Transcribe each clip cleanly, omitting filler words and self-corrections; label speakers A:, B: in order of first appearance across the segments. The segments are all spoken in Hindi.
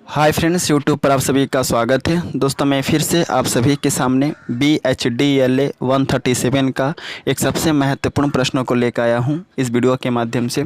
A: हाय फ्रेंड्स, यूट्यूब पर आप सभी का स्वागत है। दोस्तों, मैं फिर से आप सभी के सामने BHDLA 137 का एक सबसे महत्वपूर्ण प्रश्नों को लेकर आया हूं इस वीडियो के माध्यम से।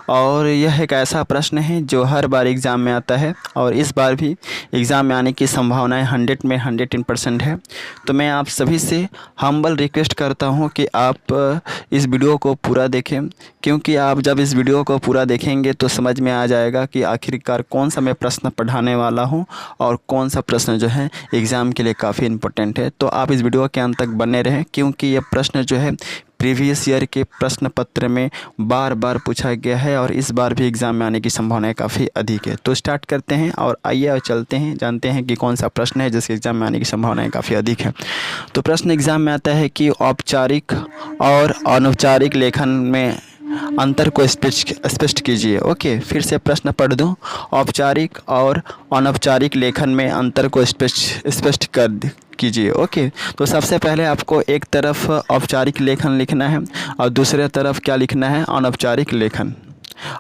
A: और यह एक ऐसा प्रश्न है जो हर बार एग्ज़ाम में आता है और इस बार भी एग्ज़ाम में आने की संभावनाएं 100 में 110% है। तो मैं आप सभी से हम्बल रिक्वेस्ट करता हूँ कि आप इस वीडियो को पूरा देखें, क्योंकि आप जब इस वीडियो को पूरा देखेंगे तो समझ में आ जाएगा कि आखिरकार कौन सा मैं प्रश्न पढ़ाने वाला हूं और कौन सा प्रश्न जो है एग्ज़ाम के लिए काफ़ी इम्पोर्टेंट है। तो आप इस वीडियो के अंत तक बने रहें, क्योंकि ये प्रश्न जो है प्रीवियस ईयर के प्रश्न पत्र में बार बार पूछा गया है और इस बार भी एग्ज़ाम में आने की संभावनाएं काफ़ी अधिक है। तो स्टार्ट करते हैं और आइए और चलते हैं, जानते हैं कि कौन सा प्रश्न है जिसके एग्ज़ाम में आने की संभावनाएं काफ़ी अधिक है। तो प्रश्न एग्ज़ाम में आता है कि औपचारिक और अनौपचारिक लेखन में अंतर को स्पष्ट कीजिए। ओके, फिर से प्रश्न पढ़ दूं। औपचारिक और अनौपचारिक लेखन में अंतर को स्पष्ट कर कीजिए। ओके, तो सबसे पहले आपको एक तरफ औपचारिक लेखन लिखना है और दूसरे तरफ क्या लिखना है, अनौपचारिक लेखन।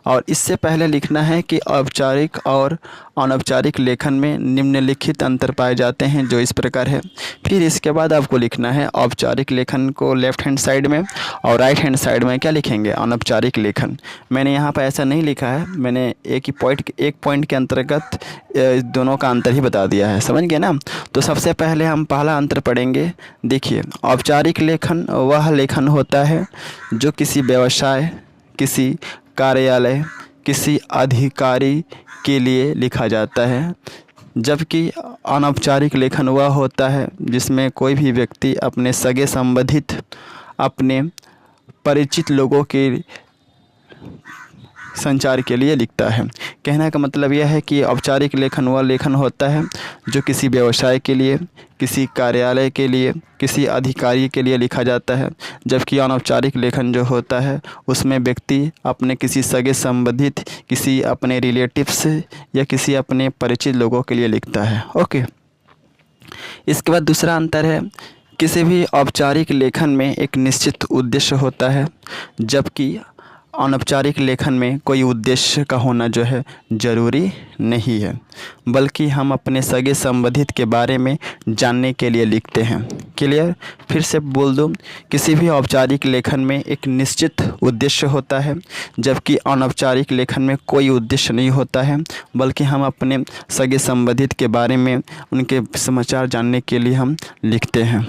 A: और इससे पहले लिखना है कि औपचारिक और अनौपचारिक लेखन में निम्नलिखित अंतर पाए जाते हैं, जो इस प्रकार है। फिर इसके बाद आपको लिखना है औपचारिक लेखन को लेफ़्ट हैंड साइड में और राइट हैंड साइड में क्या लिखेंगे, अनौपचारिक लेखन। मैंने यहाँ पर ऐसा नहीं लिखा है, मैंने एक पॉइंट के अंतर्गत दोनों का अंतर ही बता दिया है, समझ गए ना। तो सबसे पहले हम पहला अंतर पढ़ेंगे। देखिए, औपचारिक लेखन वह लेखन होता है जो किसी व्यवसाय, किसी कार्यालय, किसी अधिकारी के लिए लिखा जाता है, जबकि अनौपचारिक लेखन वह होता है जिसमें कोई भी व्यक्ति अपने सगे संबंधित, अपने परिचित लोगों के संचार के लिए लिखता है। कहने का मतलब यह है कि औपचारिक लेखन वह लेखन होता है जो किसी व्यवसाय के लिए, किसी कार्यालय के लिए, किसी अधिकारी के लिए लिखा जाता है, जबकि अनौपचारिक लेखन जो होता है उसमें व्यक्ति अपने किसी सगे संबंधित, किसी अपने रिलेटिव्स या किसी अपने परिचित लोगों के लिए लिखता है। ओके, इसके बाद दूसरा अंतर है, किसी भी औपचारिक लेखन में एक निश्चित उद्देश्य होता है, जबकि अनौपचारिक लेखन में कोई उद्देश्य का होना जो है ज़रूरी नहीं है, बल्कि हम अपने सगे संबंधित के बारे में जानने के लिए लिखते हैं। क्लियर? फिर से बोल दूँ, किसी भी औपचारिक लेखन में एक निश्चित उद्देश्य होता है, जबकि अनौपचारिक लेखन में कोई उद्देश्य नहीं होता है, बल्कि हम अपने सगे संबंधित के बारे में उनके समाचार जानने के लिए हम लिखते हैं।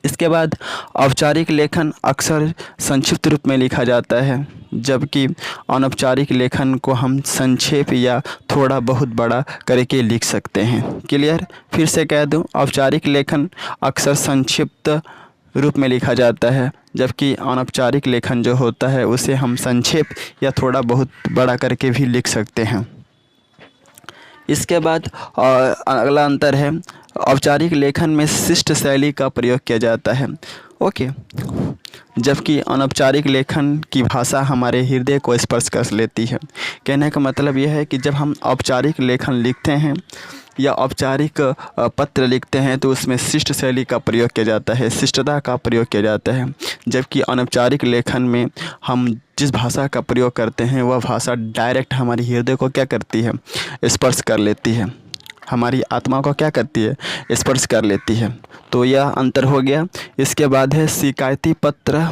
A: इसके बाद औपचारिक लेखन अक्सर संक्षिप्त रूप में लिखा जाता है, जबकि अनौपचारिक लेखन को हम संक्षेप या थोड़ा बहुत बड़ा करके लिख सकते हैं। क्लियर? फिर से कह दूं, औपचारिक लेखन अक्सर संक्षिप्त रूप में लिखा जाता है, जबकि अनौपचारिक लेखन जो होता है उसे हम संक्षेप या थोड़ा बहुत बड़ा करके भी लिख सकते हैं। इसके बाद अगला अंतर है, औपचारिक लेखन में शिष्ट शैली का प्रयोग किया जाता है। ओके, जबकि अनौपचारिक लेखन की भाषा हमारे हृदय को स्पर्श कर लेती है। कहने का मतलब यह है कि जब हम औपचारिक लेखन लिखते हैं या औपचारिक पत्र लिखते हैं तो उसमें शिष्ट शैली का प्रयोग किया जाता है, शिष्टता का प्रयोग किया जाता है, जबकि अनौपचारिक लेखन में हम जिस भाषा का प्रयोग करते हैं वह भाषा डायरेक्ट हमारी हृदय को क्या करती है, स्पर्श कर लेती है, हमारी आत्मा को क्या करती है, स्पर्श कर लेती है। तो यह अंतर हो गया। इसके बाद है शिकायती पत्र,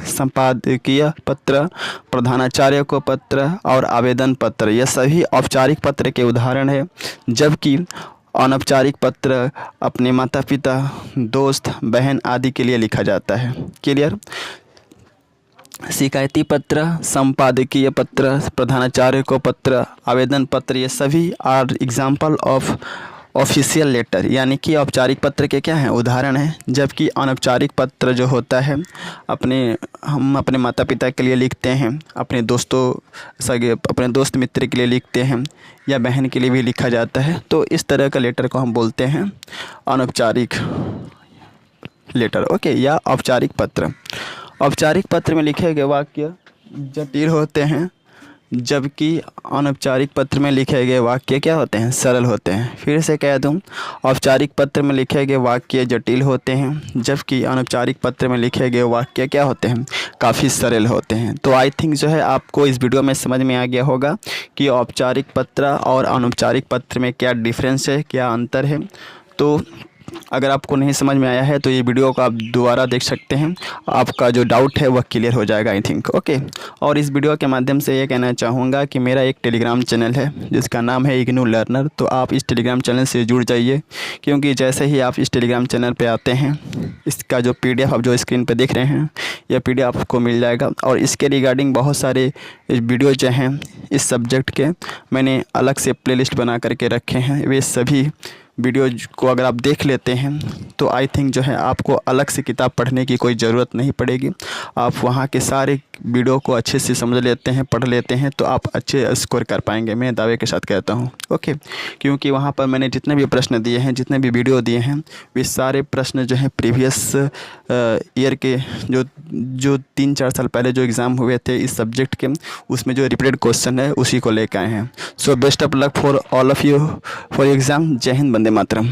A: संपादकीय पत्र, प्रधानाचार्य को पत्र और आवेदन पत्र। यह सभी औपचारिक पत्र के उदाहरण है, जबकि अनौपचारिक पत्र अपने माता पिता, दोस्त, बहन आदि के लिए लिखा जाता है। क्लियर? शिकायती पत्र, संपादकीय पत्र, प्रधानाचार्य को पत्र, आवेदन पत्र, ये सभी are example of official letter, यानी कि औपचारिक पत्र के क्या हैं, उदाहरण हैं। जबकि अनौपचारिक पत्र जो होता है हम अपने माता पिता के लिए लिखते हैं, अपने अपने दोस्त मित्र के लिए लिखते हैं, या बहन के लिए भी लिखा जाता है। तो इस तरह का लेटर को हम बोलते हैं अनौपचारिक लेटर। ओके, या औपचारिक पत्र। औपचारिक पत्र में लिखे गए वाक्य जटिल होते हैं जबकि अनौपचारिक पत्र में लिखे गए वाक्य क्या होते हैं, सरल होते हैं। फिर से कह दूं, औपचारिक पत्र में लिखे गए वाक्य जटिल होते हैं, जबकि अनौपचारिक पत्र में लिखे गए वाक्य क्या होते हैं, काफ़ी सरल होते हैं। तो आई थिंक जो है आपको इस वीडियो में समझ में आ गया होगा कि औपचारिक पत्र और अनौपचारिक पत्र में क्या डिफरेंस है, क्या अंतर है। तो अगर आपको नहीं समझ में आया है तो ये वीडियो को आप दोबारा देख सकते हैं, आपका जो डाउट है वह क्लियर हो जाएगा आई थिंक। ओके, और इस वीडियो के माध्यम से ये कहना चाहूँगा कि मेरा एक टेलीग्राम चैनल है जिसका नाम है इग्नू लर्नर। तो आप इस टेलीग्राम चैनल से जुड़ जाइए, क्योंकि जैसे ही आप इस टेलीग्राम चैनल पर आते हैं, इसका जो PDF आप जो स्क्रीन पर देख रहे हैं, यह PDF आपको मिल जाएगा। और इसके रिगार्डिंग बहुत सारे वीडियो जो हैं इस सब्जेक्ट के मैंने अलग से प्लेलिस्ट बना करके रखे हैं। वे सभी वीडियो को अगर आप देख लेते हैं तो आई थिंक जो है आपको अलग से किताब पढ़ने की कोई ज़रूरत नहीं पड़ेगी। आप वहाँ के सारे वीडियो को अच्छे से समझ लेते हैं, पढ़ लेते हैं, तो आप अच्छे स्कोर कर पाएंगे, मैं दावे के साथ कहता हूँ। ओके, क्योंकि वहाँ पर मैंने जितने भी प्रश्न दिए हैं, जितने भी वीडियो दिए हैं, वे सारे प्रश्न जो हैं प्रीवियस ईयर के जो 3-4 साल पहले जो एग्ज़ाम हुए थे इस सब्जेक्ट के, उसमें जो रिपीटेड क्वेश्चन है उसी को लेकर आए हैं। So best of luck for all of you for exam. जय हिंद, वंदे मातरम।